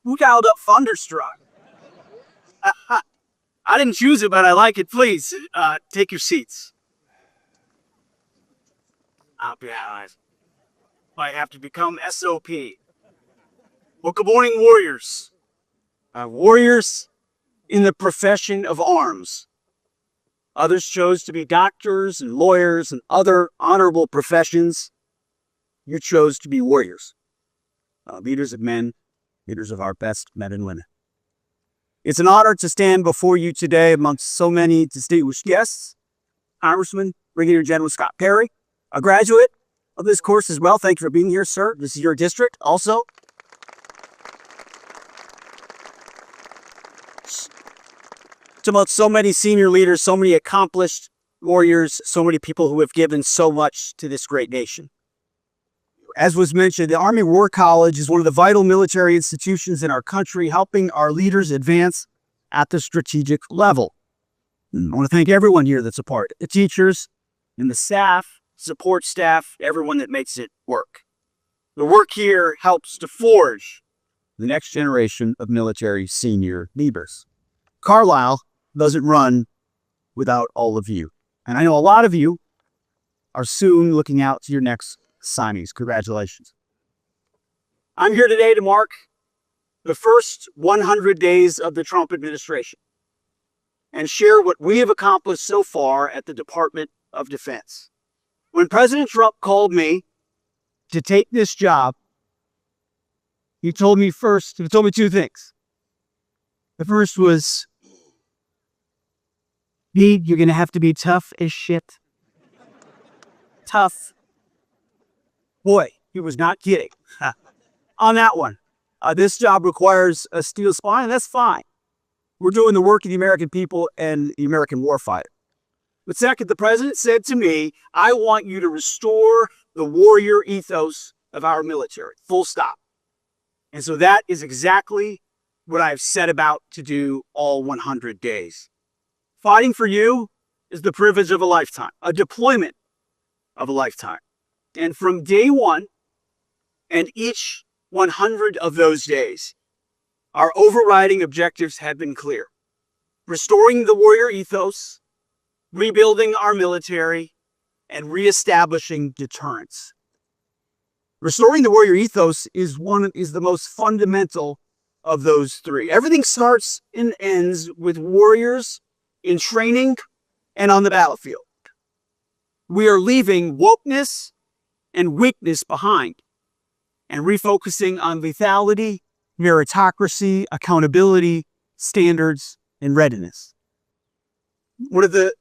Who dialed up Thunderstruck? I didn't choose it, but I like it. Please, take your seats. I'll be honest. I have to become SOP. Well, good morning, warriors. Warriors in the profession of arms. Others chose to be doctors and lawyers and other honorable professions. You chose to be warriors. Leaders of men, leaders of our best men and women. It's an honor to stand before you today amongst so many distinguished guests. Congressman, Brigadier General Scott Perry, a graduate of this course as well. Thank you for being here, sir. This is your district also. Amongst so many senior leaders, so many accomplished warriors, so many people who have given so much to this great nation. As was mentioned, the Army War College is one of the vital military institutions in our country, helping our leaders advance at the strategic level. I want to thank everyone here that's a part, the teachers and the staff, support staff, everyone that makes it work. The work here helps to forge the next generation of military senior leaders. Carlisle doesn't run without all of you. And I know a lot of you are soon looking out to your next signees. Congratulations. I'm here today to mark the first 100 days of the Trump administration and share what we have accomplished so far at the Department of Defense. When President Trump called me to take this job, he told me two things. The first was, Pete, you're going to have to be tough as shit. Tough. Boy, he was not kidding. On that one, this job requires a steel spine, and that's fine. We're doing the work of the American people and the American warfighter. But second, the president said to me, I want you to restore the warrior ethos of our military, full stop. And so that is exactly what I've set about to do all 100 days. Fighting for you is the privilege of a lifetime, a deployment of a lifetime. And from day one, and each 100 of those days, our overriding objectives have been clear. Restoring the warrior ethos, rebuilding our military, and reestablishing deterrence. Restoring the warrior ethos is the most fundamental of those three. Everything starts and ends with warriors in training and on the battlefield. We are leaving wokeness and weakness behind and refocusing on lethality, meritocracy, accountability, standards, and readiness. One of the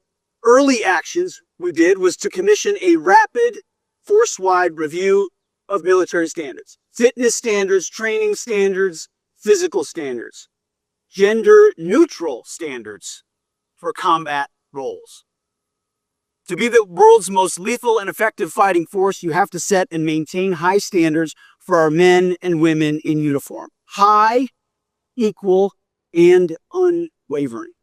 early actions we did was to commission a rapid, force-wide review of military standards. Fitness standards, training standards, physical standards, gender-neutral standards for combat roles. To be the world's most lethal and effective fighting force, you have to set and maintain high standards for our men and women in uniform. High, equal, and unwavering.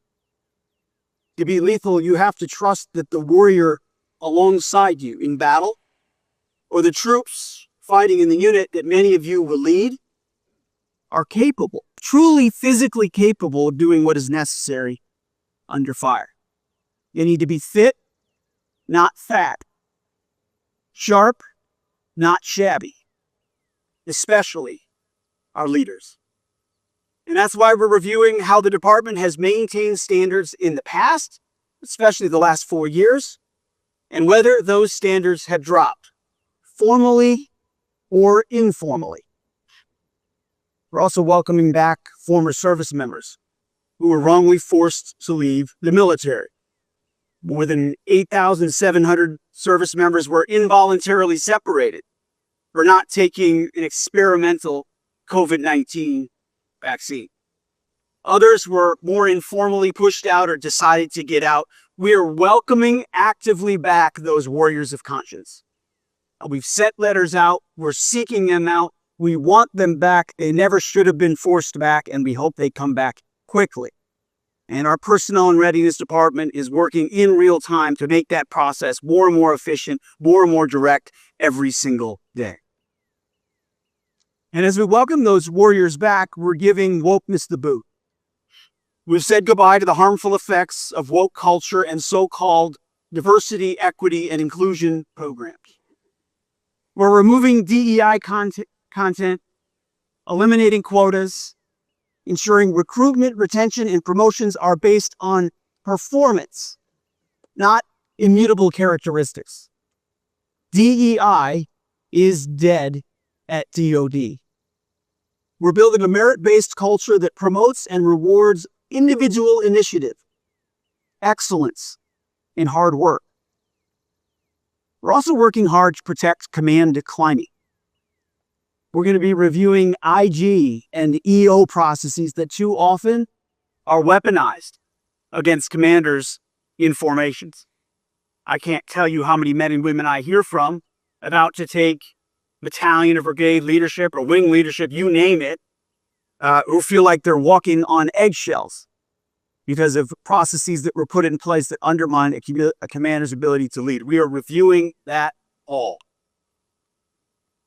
To be lethal, you have to trust that the warrior alongside you in battle, or the troops fighting in the unit that many of you will lead, are capable, truly physically capable of doing what is necessary under fire. You need to be fit, not fat. Sharp, not shabby. Especially our leaders. And that's why we're reviewing how the department has maintained standards in the past, especially the last 4 years, and whether those standards have dropped, formally or informally. We're also welcoming back former service members who were wrongly forced to leave the military. More than 8,700 service members were involuntarily separated for not taking an experimental COVID-19 vaccine. Others were more informally pushed out or decided to get out. We are welcoming actively back those warriors of conscience. We've sent letters out. We're seeking them out. We want them back. They never should have been forced back, and we hope they come back quickly. And our Personnel and Readiness Department is working in real time to make that process more and more efficient, more and more direct every single day. And as we welcome those warriors back, we're giving wokeness the boot. We've said goodbye to the harmful effects of woke culture and so-called diversity, equity, and inclusion programs. We're removing DEI content, eliminating quotas, ensuring recruitment, retention, and promotions are based on performance, not immutable characteristics. DEI is dead at DOD. We're building a merit-based culture that promotes and rewards individual initiative, excellence, and hard work. We're also working hard to protect command climbing. We're going to be reviewing IG and EO processes that too often are weaponized against commanders in formations. I can't tell you how many men and women I hear from about to take battalion or brigade leadership or wing leadership, you name it, who feel like they're walking on eggshells because of processes that were put in place that undermine a commander's ability to lead. We are reviewing that all.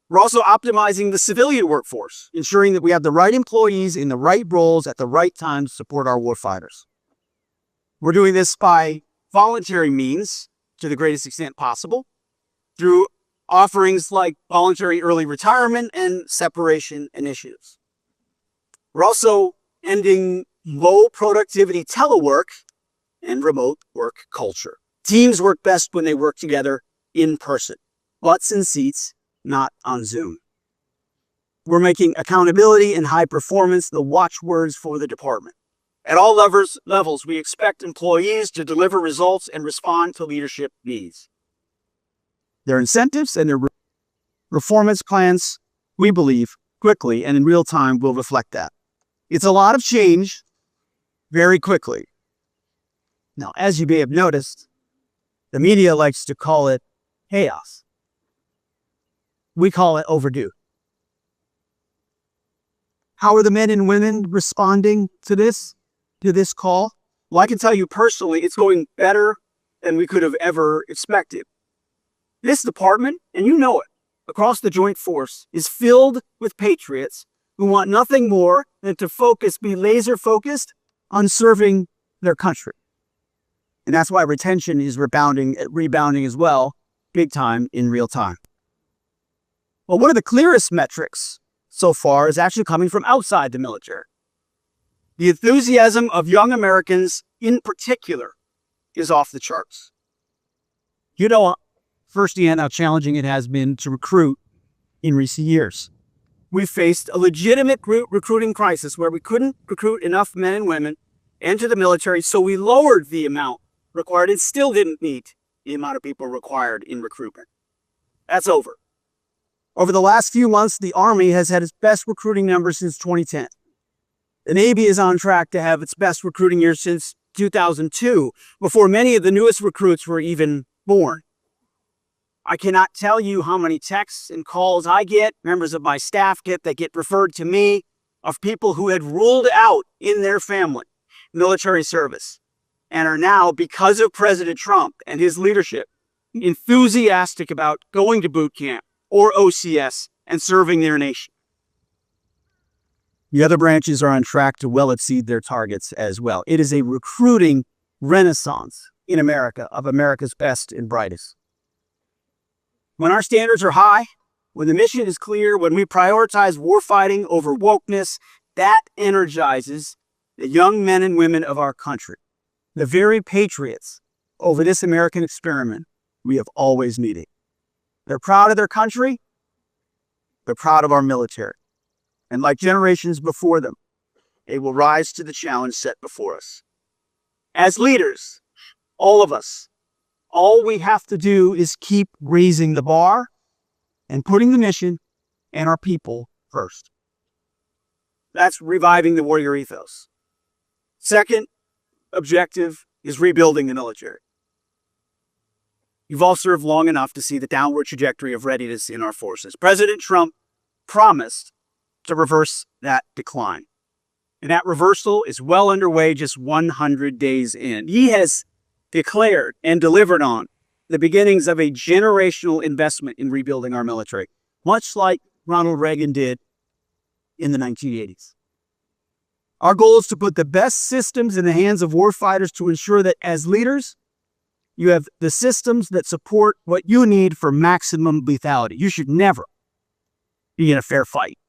We're also optimizing the civilian workforce, ensuring that we have the right employees in the right roles at the right time to support our warfighters. We're doing this by voluntary means to the greatest extent possible, through offerings like voluntary early retirement and separation initiatives. We're also ending low productivity telework and remote work culture. Teams work best when they work together in person, butts in seats, not on Zoom. We're making accountability and high performance the watchwords for the department. At all levels, we expect employees to deliver results and respond to leadership needs. Their incentives and their performance plans, we believe, quickly and in real time will reflect that. It's a lot of change very quickly. Now, as you may have noticed, the media likes to call it chaos. We call it overdue. How are the men and women responding to this call? Well, I can tell you personally, it's going better than we could have ever expected. This department, and you know it, across the Joint Force, is filled with patriots who want nothing more than to be laser focused on serving their country. And that's why retention is rebounding as well, big time in real time. Well, one of the clearest metrics so far is actually coming from outside the military. The enthusiasm of young Americans in particular is off the charts. You know firsthand how challenging it has been to recruit in recent years. We faced a legitimate recruiting crisis where we couldn't recruit enough men and women into the military, so we lowered the amount required. It still didn't meet the amount of people required in recruitment. That's over. Over the last few months, the Army has had its best recruiting numbers since 2010. The Navy is on track to have its best recruiting year since 2002, before many of the newest recruits were even born. I cannot tell you how many texts and calls I get, members of my staff get, that get referred to me, of people who had ruled out in their family military service and are now, because of President Trump and his leadership, enthusiastic about going to boot camp or OCS and serving their nation. The other branches are on track to well exceed their targets as well. It is a recruiting renaissance in America of America's best and brightest. When our standards are high, when the mission is clear, when we prioritize warfighting over wokeness, that energizes the young men and women of our country, the very patriots over this American experiment we have always needed. They're proud of their country. They're proud of our military. And like generations before them, they will rise to the challenge set before us. As leaders, all of us, all we have to do is keep raising the bar and putting the mission and our people first. That's reviving the warrior ethos. Second objective is rebuilding the military. You've all served long enough to see the downward trajectory of readiness in our forces. President Trump promised to reverse that decline. And that reversal is well underway just 100 days in. He has declared and delivered on the beginnings of a generational investment in rebuilding our military, much like Ronald Reagan did in the 1980s. Our goal is to put the best systems in the hands of warfighters to ensure that as leaders, you have the systems that support what you need for maximum lethality. You should never be in a fair fight.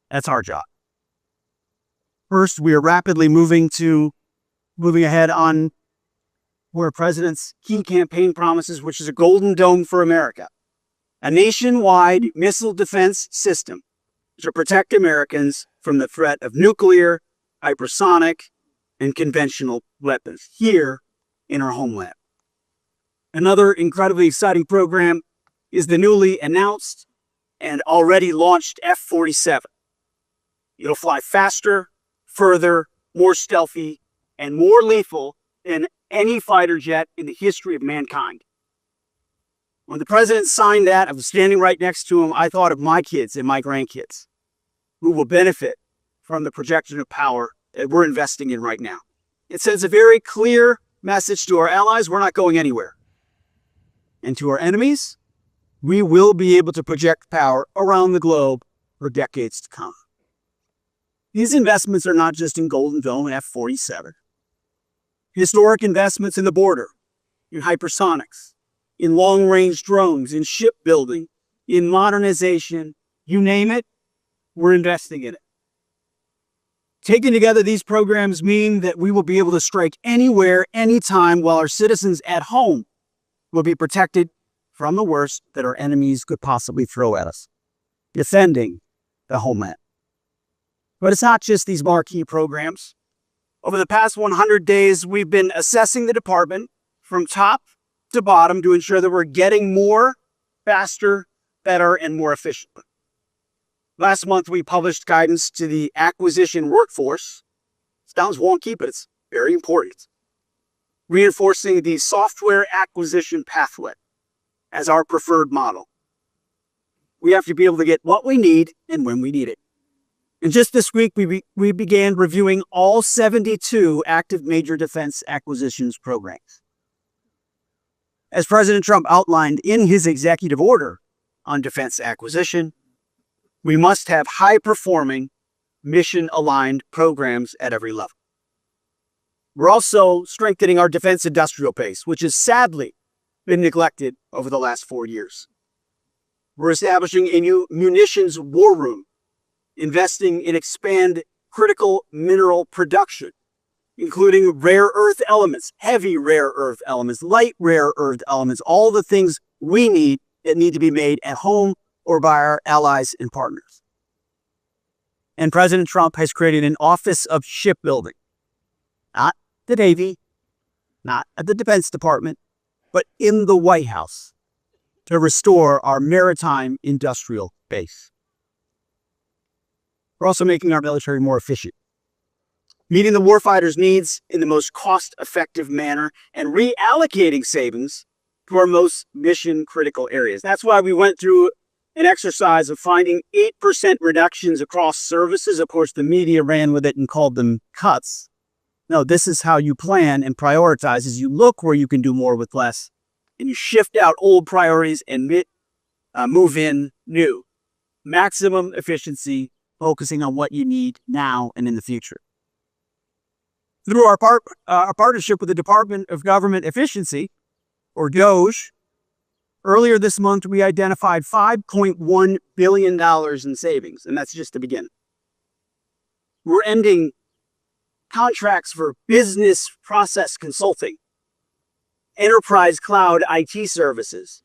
That's our job. First, we are rapidly moving ahead on our president's key campaign promises, which is a Golden Dome for America, a nationwide missile defense system to protect Americans from the threat of nuclear, hypersonic, and conventional weapons here in our homeland. Another incredibly exciting program is the newly announced and already launched F-47. It'll fly faster, further, more stealthy, and more lethal than any fighter jet in the history of mankind. When the president signed that, I was standing right next to him, I thought of my kids and my grandkids who will benefit from the projection of power that we're investing in right now. It sends a very clear message to our allies, we're not going anywhere. And to our enemies, we will be able to project power around the globe for decades to come. These investments are not just in Golden Dome and F-47. Historic investments in the border, in hypersonics, in long-range drones, in shipbuilding, in modernization, you name it, we're investing in it. Taken together, these programs mean that we will be able to strike anywhere, anytime, while our citizens at home will be protected from the worst that our enemies could possibly throw at us, defending the homeland. But it's not just these marquee programs. Over the past 100 days, we've been assessing the department from top to bottom to ensure that we're getting more, faster, better, and more efficiently. Last month, we published guidance to the acquisition workforce. Sounds wonky, but it's very important. Reinforcing the software acquisition pathway as our preferred model. We have to be able to get what we need and when we need it. And just this week, we began reviewing all 72 active major defense acquisitions programs. As President Trump outlined in his executive order on defense acquisition, we must have high-performing, mission-aligned programs at every level. We're also strengthening our defense industrial base, which has sadly been neglected over the last 4 years. We're establishing a new munitions war room, investing in expand critical mineral production, including rare earth elements, heavy rare earth elements, light rare earth elements, all the things we need that need to be made at home or by our allies and partners. And President Trump has created an Office of Shipbuilding, not the Navy, not at the Defense Department, but in the White House to restore our maritime industrial base. We're also making our military more efficient, meeting the warfighters' needs in the most cost-effective manner and reallocating savings to our most mission-critical areas. That's why we went through an exercise of finding 8% reductions across services. Of course, the media ran with it and called them cuts. No, this is how you plan and prioritize, is you look where you can do more with less, and you shift out old priorities and move in new. Maximum efficiency, focusing on what you need now and in the future. Through our partnership with the Department of Government Efficiency, or DOGE, earlier this month we identified $5.1 billion in savings, and that's just the beginning. We're ending contracts for business process consulting, enterprise cloud IT services,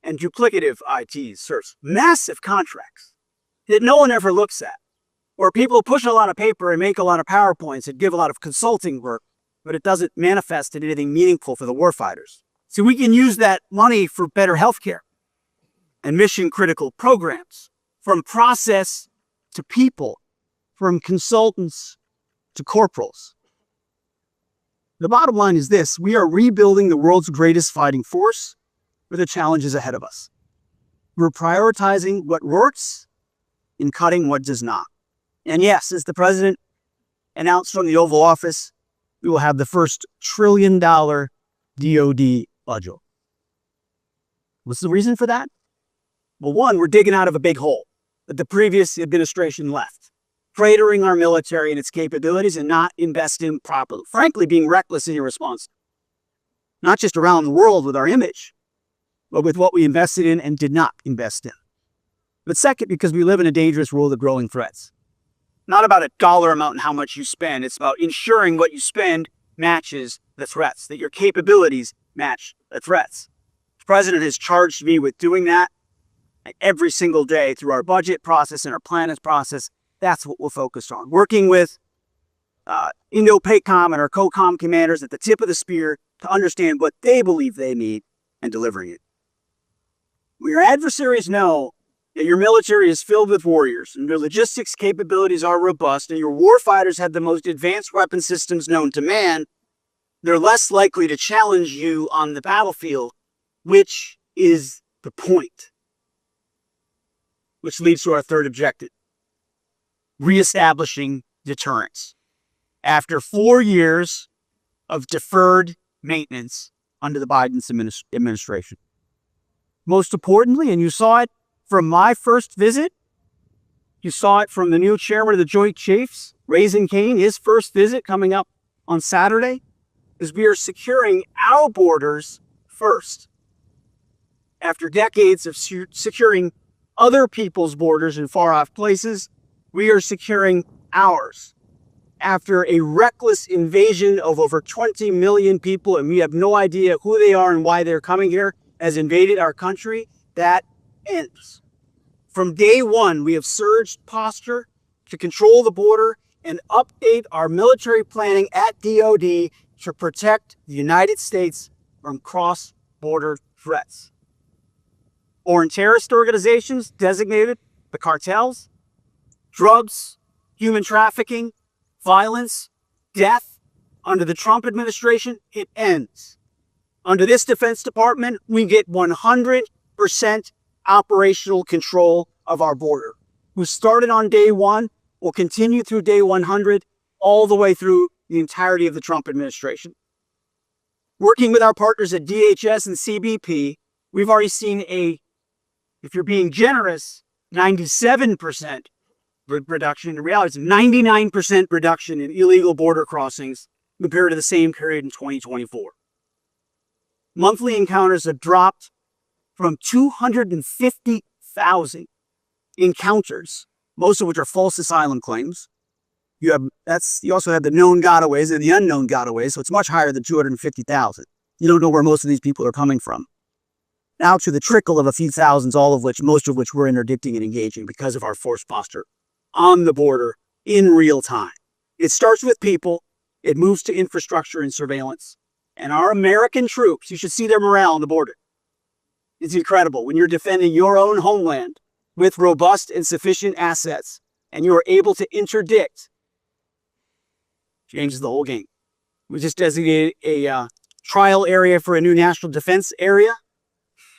and duplicative IT services. Massive contracts that no one ever looks at, where people push a lot of paper and make a lot of PowerPoints and give a lot of consulting work, but it doesn't manifest in anything meaningful for the warfighters. So we can use that money for better healthcare and mission-critical programs, from process to people, from consultants to corporals. The bottom line is this: we are rebuilding the world's greatest fighting force for the challenges ahead of us. We're prioritizing what works and cutting what does not. And yes, as the president announced from the Oval Office, we will have the first $1 trillion DoD budget. What's the reason for that? Well, one, we're digging out of a big hole that the previous administration left. cratering our military and its capabilities and not investing properly. Frankly, being reckless and irresponsible. Not just around the world with our image, but with what we invested in and did not invest in. But second, because we live in a dangerous world of growing threats. Not about a dollar amount and how much you spend. It's about ensuring what you spend matches the threats, that your capabilities match the threats. The president has charged me with doing that every single day through our budget process and our planning process. That's what we're focused on. Working with Indo and our COCOM commanders at the tip of the spear to understand what they believe they need and delivering it. Your adversaries know that your military is filled with warriors and your logistics capabilities are robust and your warfighters have the most advanced weapon systems known to man. They're less likely to challenge you on the battlefield, which is the point. Which leads to our third objective, reestablishing deterrence. After 4 years of deferred maintenance under the Biden administration. Most importantly, and you saw it from my first visit, you saw it from the new chairman of the Joint Chiefs, Raising Cane, his first visit coming up on Saturday, is we are securing our borders first. After decades of securing other people's borders in far-off places, we are securing ours. After a reckless invasion of over 20 million people, and we have no idea who they are and why they're coming here, has invaded our country, that ends. From day one, we have surged posture to control the border and update our military planning at DoD to protect the United States from cross-border threats. Foreign terrorist organizations designated the cartels, drugs, human trafficking, violence, death. Under the Trump administration, it ends. Under this Defense Department, we get 100% operational control of our border. We started on day one, will continue through day 100, all the way through the entirety of the Trump administration. Working with our partners at DHS and CBP, we've already seen if you're being generous, 97% reduction. In reality, it's 99% reduction in illegal border crossings compared to the same period in 2024. Monthly encounters have dropped from 250,000 encounters, most of which are false asylum claims. You also have the known gotaways and the unknown gotaways, so it's much higher than 250,000. You don't know where most of these people are coming from. Now to the trickle of a few thousands, most of which we're interdicting and engaging because of our force posture on the border in real time. It starts with people, it moves to infrastructure and surveillance. And our American troops, you should see their morale on the border. It's incredible when you're defending your own homeland with robust and sufficient assets, and you are able to interdict. Changes the whole game. We just designated a trial area for a new national defense area,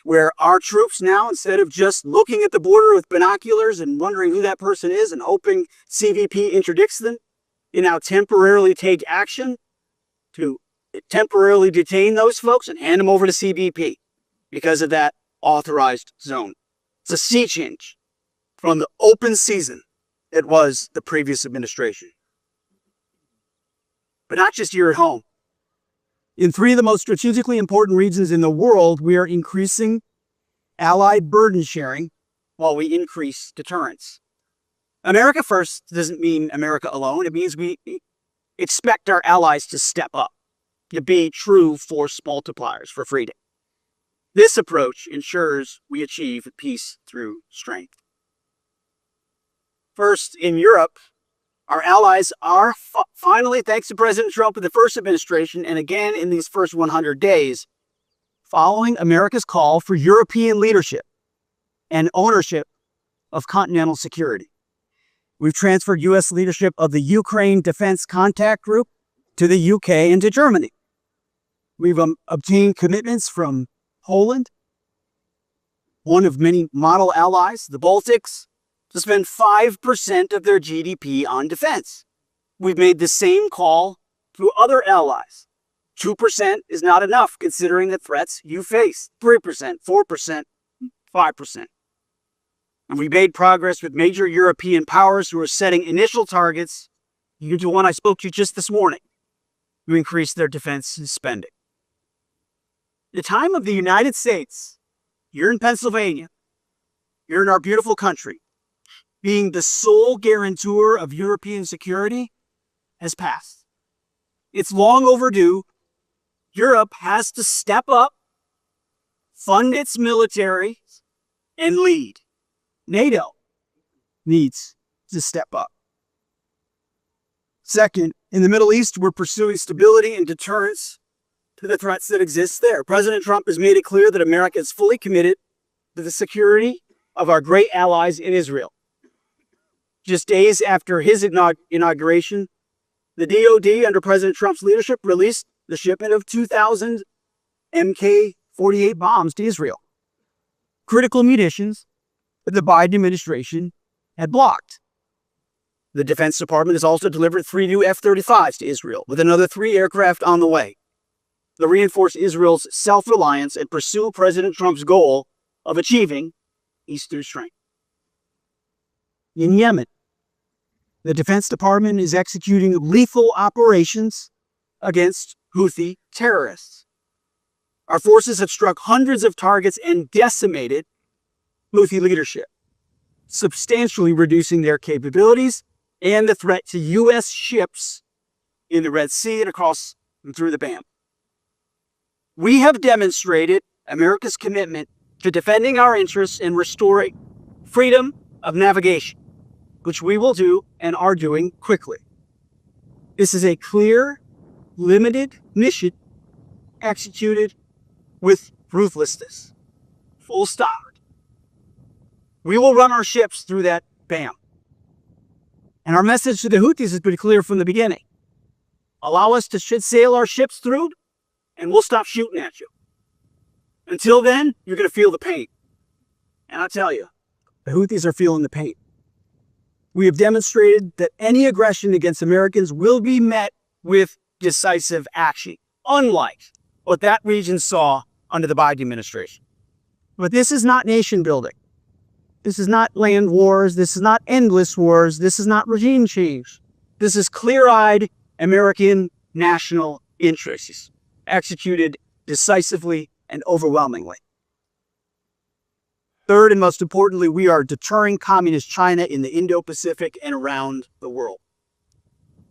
where our troops now, instead of just looking at the border with binoculars and wondering who that person is and hoping CBP interdicts them, you now temporarily take action to temporarily detain those folks and hand them over to CBP because of that authorized zone. It's a sea change from the open season it was the previous administration. But not just here at home. In 3 of the most strategically important regions in the world, we are increasing allied burden sharing while we increase deterrence. America first doesn't mean America alone. It means we expect our allies to step up, to be true force multipliers for freedom. This approach ensures we achieve peace through strength. First, in Europe, our allies are finally, thanks to President Trump in the first administration, and again in these first 100 days, following America's call for European leadership and ownership of continental security. We've transferred U.S. leadership of the Ukraine Defense Contact Group to the UK and to Germany. We've obtained commitments from Poland, one of many model allies, the Baltics, to spend 5% of their GDP on defense. We've made the same call to other allies. 2% is not enough considering the threats you face. 3%, 4%, 5%. And we made progress with major European powers who are setting initial targets, due to one I spoke to just this morning, to increase their defense spending. The time of the United States, you're in Pennsylvania, you're in our beautiful country, being the sole guarantor of European security has passed. It's long overdue. Europe has to step up, fund its military, and lead. NATO needs to step up. Second, in the Middle East, we're pursuing stability and deterrence to the threats that exist there. President Trump has made it clear that America is fully committed to the security of our great allies in Israel. Just days after his inauguration, the DoD, under President Trump's leadership, released the shipment of 2,000 Mk-48 bombs to Israel. Critical munitions that the Biden administration had blocked. The Defense Department has also delivered 3 new F-35s to Israel, with another 3 aircraft on the way, to reinforce Israel's self-reliance and pursue President Trump's goal of achieving Eastern strength. In Yemen, the Defense Department is executing lethal operations against Houthi terrorists. Our forces have struck hundreds of targets and decimated Houthi leadership, substantially reducing their capabilities and the threat to U.S. ships in the Red Sea and across and through the BAM. We have demonstrated America's commitment to defending our interests and restoring freedom of navigation, which we will do and are doing quickly. This is a clear, limited mission executed with ruthlessness. Full stop. We will run our ships through that BAM. And our message to the Houthis has been clear from the beginning. Allow us to sail our ships through, and we'll stop shooting at you. Until then, you're going to feel the pain. And I'll tell you, the Houthis are feeling the pain. We have demonstrated that any aggression against Americans will be met with decisive action, unlike what that region saw under the Biden administration. But this is not nation building. This is not land wars. This is not endless wars. This is not regime change. This is clear-eyed American national interests, executed decisively and overwhelmingly. Third, and most importantly, we are deterring communist China in the Indo-Pacific and around the world.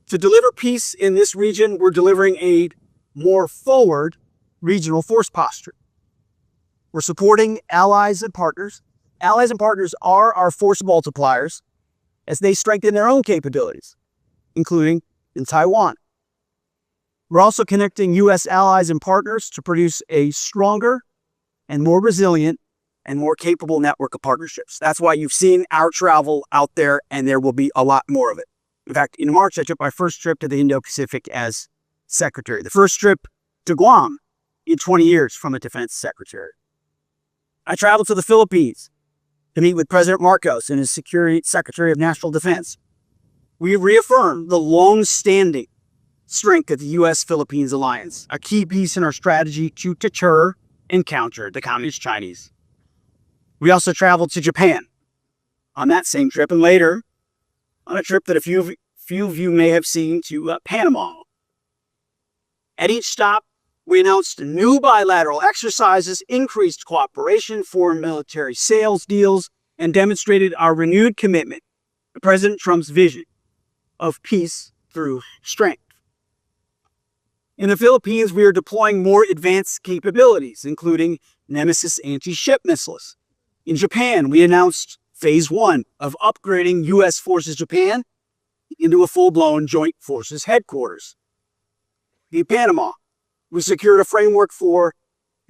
To deliver peace in this region, we're delivering a more forward regional force posture. We're supporting allies and partners. Allies and partners are our force multipliers as they strengthen their own capabilities, including in Taiwan. We're also connecting U.S. allies and partners to produce a stronger and more resilient and more capable network of partnerships. That's why you've seen our travel out there, and there will be a lot more of it. In fact, in March, I took my first trip to the Indo-Pacific as secretary. The first trip to Guam in 20 years from a defense secretary. I traveled to the Philippines to meet with President Marcos and his Secretary of National Defense. We reaffirmed the long-standing strength of the U.S.-Philippines alliance, a key piece in our strategy to deter and counter the communist Chinese. We also traveled to Japan on that same trip, and later on a trip that a few of you may have seen to Panama. At each stop, we announced new bilateral exercises, increased cooperation, foreign military sales deals, and demonstrated our renewed commitment to President Trump's vision of peace through strength. In the Philippines, we are deploying more advanced capabilities, including Nemesis anti-ship missiles. In Japan, we announced Phase 1 of upgrading U.S. Forces Japan into a full-blown Joint Forces headquarters. In Panama, we secured a framework for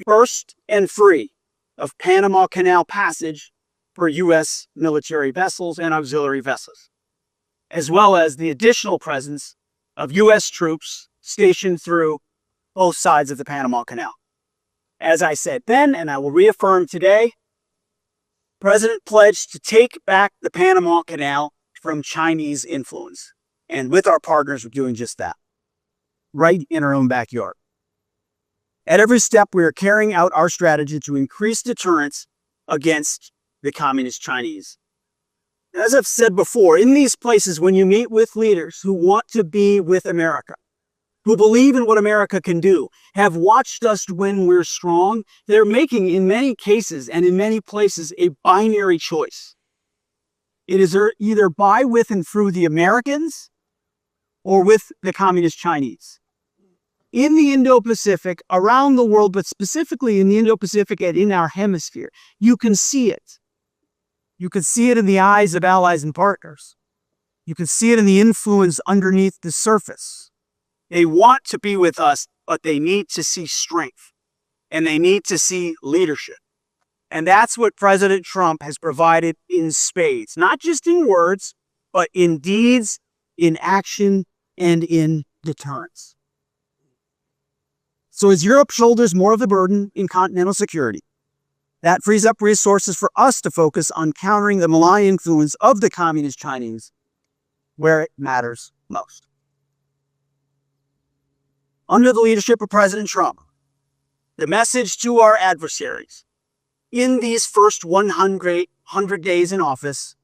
first and free of Panama Canal passage for U.S. military vessels and auxiliary vessels, as well as the additional presence of U.S. troops stationed through both sides of the Panama Canal. As I said then, and I will reaffirm today, the President pledged to take back the Panama Canal from Chinese influence. And with our partners, we're doing just that, right in our own backyard. At every step, we are carrying out our strategy to increase deterrence against the Communist Chinese. As I've said before, in these places, when you meet with leaders who want to be with America, who believe in what America can do, have watched us when we're strong, they're making, in many cases and in many places, a binary choice. It is either by, with, and through the Americans or with the Communist Chinese. In the Indo-Pacific, around the world, but specifically in the Indo-Pacific and in our hemisphere, you can see it. You can see it in the eyes of allies and partners. You can see it in the influence underneath the surface. They want to be with us, but they need to see strength, and they need to see leadership. And that's what President Trump has provided in spades, not just in words, but in deeds, in action, and in deterrence. So as Europe shoulders more of the burden in continental security, that frees up resources for us to focus on countering the malign influence of the Communist Chinese where it matters most. Under the leadership of President Trump, the message to our adversaries in these first 100 days in office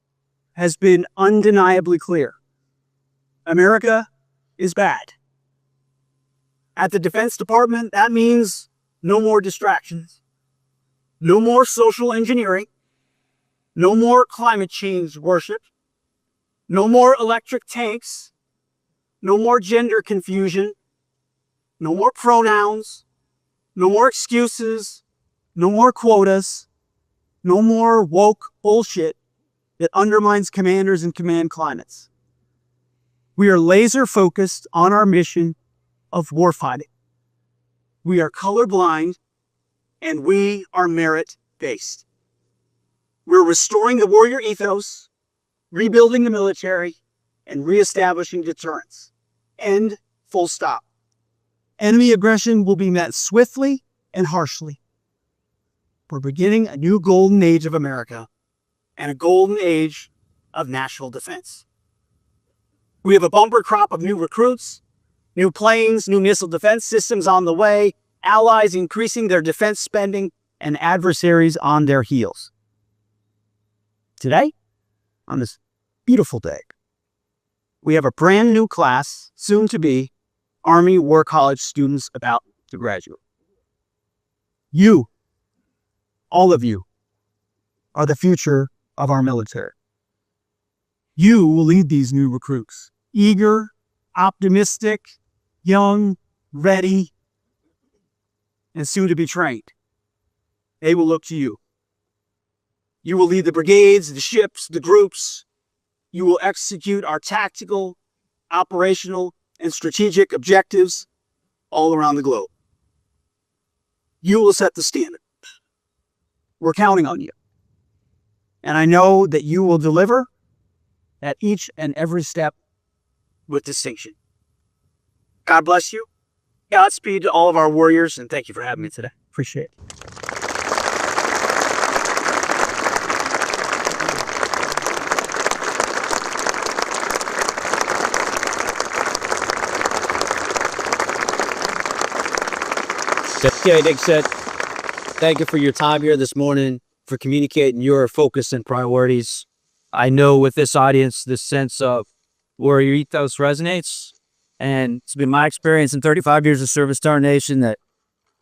has been undeniably clear. America is bad. At the Defense Department, that means no more distractions, no more social engineering, no more climate change worship, no more electric tanks, no more gender confusion, no more pronouns, no more excuses, no more quotas, no more woke bullshit that undermines commanders and command climates. We are laser focused on our mission of warfighting. We are colorblind and we are merit-based. We're restoring the warrior ethos, rebuilding the military, and reestablishing deterrence. End, full stop. Enemy aggression will be met swiftly and harshly. We're beginning a new golden age of America and a golden age of national defense. We have a bumper crop of new recruits, new planes, new missile defense systems on the way, allies increasing their defense spending, and adversaries on their heels. Today, on this beautiful day, we have a brand new class, soon to be, Army War College students about to graduate. You, all of you, are the future of our military. You will lead these new recruits, eager, optimistic, young, ready, and soon to be trained. They will look to you. You will lead the brigades, the ships, the groups. You will execute our tactical, operational, and strategic objectives all around the globe. You will set the standard. We're counting on you. And I know that you will deliver at each and every step with distinction. God bless you. Godspeed to all of our warriors, and thank you for having me today. Appreciate it. Okay, Hegseth, thank you for your time here this morning, for communicating your focus and priorities. I know with this audience, this sense of warrior ethos resonates, and it's been my experience in 35 years of service to our nation that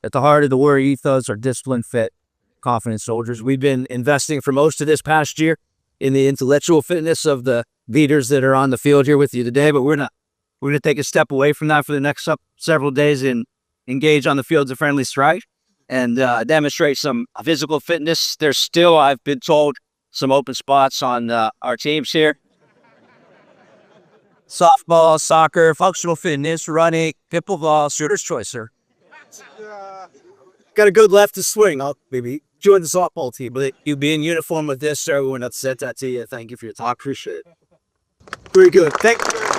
at the heart of the warrior ethos are disciplined, fit, confident soldiers. We've been investing for most of this past year in the intellectual fitness of the leaders that are on the field here with you today, but we're gonna take a step away from that for the next several days and engage on the fields of friendly strife and demonstrate some physical fitness. There's still, I've been told, some open spots on our teams here. Softball, soccer, functional fitness, running, pickleball, shooter's choice, sir. Got a good left to swing. I'll maybe join the softball team. But you be in uniform with this, sir. We want to set that to you. Thank you for your talk. I appreciate it. Very good. Thank you.